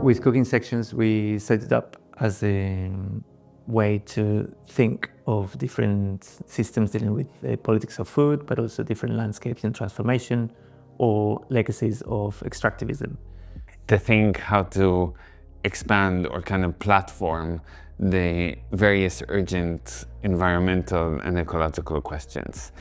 With cooking sections, we set it up as a way to think of different systems dealing with the politics of food, but also different landscapes in transformation or legacies of extractivism. To think how to expand or kind of platform the various urgent environmental and ecological questions.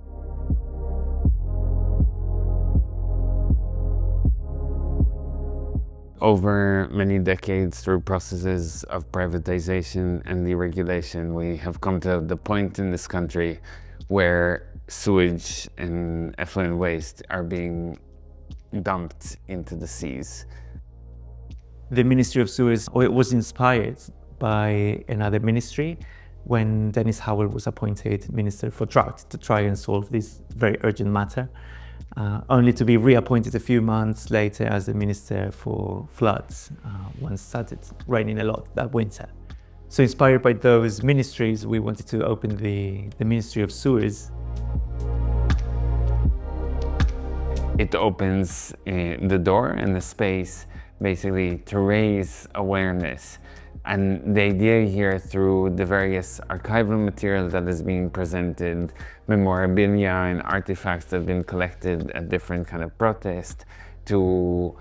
Over many decades, through processes of privatization and deregulation, we have come to the point in this country where sewage and effluent waste are being dumped into the seas. The Ministry of Sewage was inspired by another ministry when Dennis Howell was appointed Minister for Drought to try and solve this very urgent matter, only to be reappointed a few months later as the Minister for Floods when it started raining a lot that winter. So inspired by those ministries, we wanted to open the Ministry of Sewage. It opens the door and the space basically to raise awareness. And the idea here, through the various archival material that is being presented, memorabilia and artifacts that have been collected at different kind of protests, to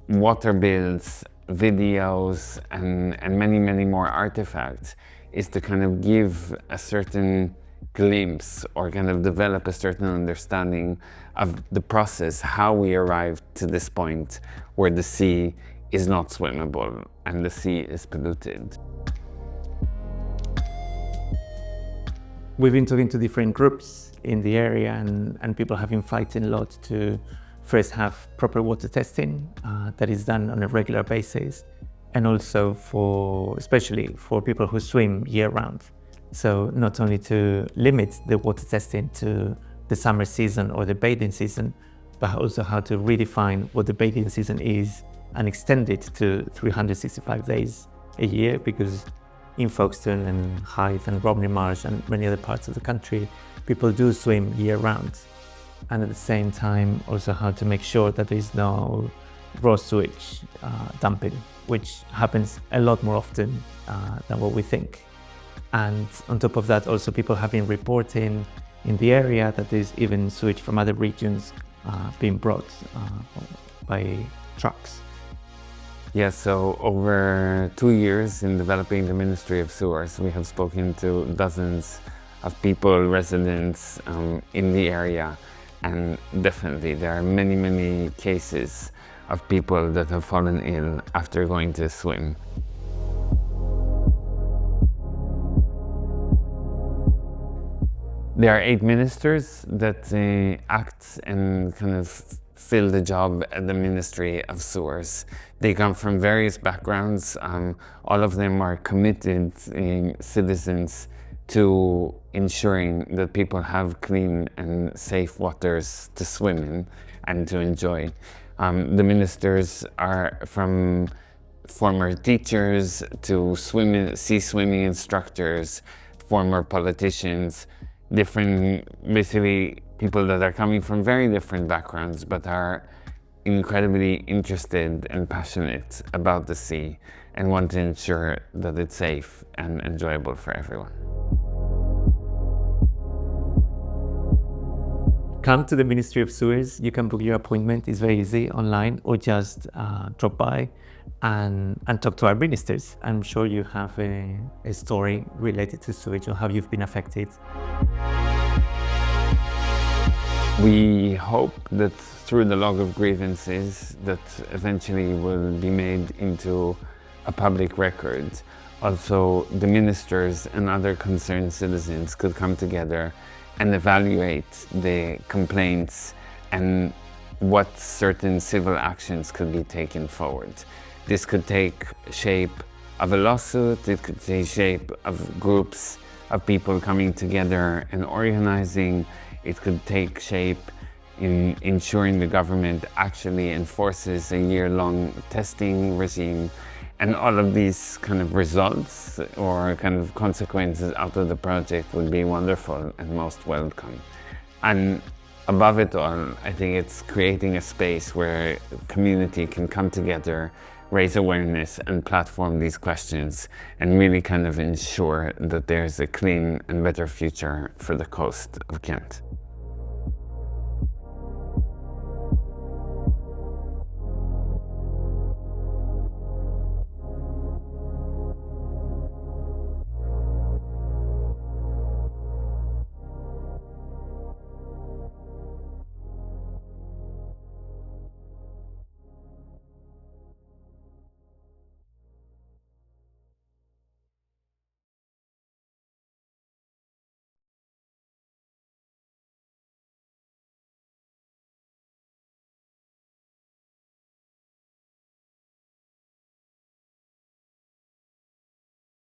water bills, videos, and many, many more artifacts, is to kind of give a certain glimpse or kind of develop a certain understanding of the process, how we arrived to this point where the sea is not swimmable and the sea is polluted. We've been talking to different groups in the area, and people have been fighting a lot to first have proper water testing that is done on a regular basis, and also especially for people who swim year-round. So not only to limit the water testing to the summer season or the bathing season, but also how to redefine what the bathing season is and extend it to 365 days a year, because in Folkestone and Hythe and Romney Marsh and many other parts of the country, people do swim year-round. And at the same time, also how to make sure that there is no raw sewage dumping, which happens a lot more often than what we think. And on top of that, also people have been reporting in the area that there's even sewage from other regions being brought by trucks. Yeah, so over 2 years in developing the Ministry of Sewers, we have spoken to dozens of people, residents in the area, and definitely there are many, many cases of people that have fallen ill after going to swim. There are 8 ministers that act and kind of fill the job at the Ministry of Sewers. They come from various backgrounds. All of them are committed citizens to ensuring that people have clean and safe waters to swim in and to enjoy. The ministers are from former teachers to sea swimming instructors, former politicians, different, basically people that are coming from very different backgrounds, but are incredibly interested and passionate about the sea and want to ensure that it's safe and enjoyable for everyone. Come to the Ministry of Sewers. You can book your appointment. It's very easy online, or just drop by and talk to our ministers. I'm sure you have a story related to sewage or how you've been affected. We hope that through the log of grievances that eventually will be made into a public record, also the ministers and other concerned citizens could come together and evaluate the complaints and what certain civil actions could be taken forward. This could take shape of a lawsuit, it could take shape of groups of people coming together and organizing. It could take shape in ensuring the government actually enforces a year-long testing regime. And all of these kind of results or kind of consequences out of the project would be wonderful and most welcome. And above it all, I think it's creating a space where community can come together, raise awareness and platform these questions and really kind of ensure that there's a clean and better future for the coast of Kent.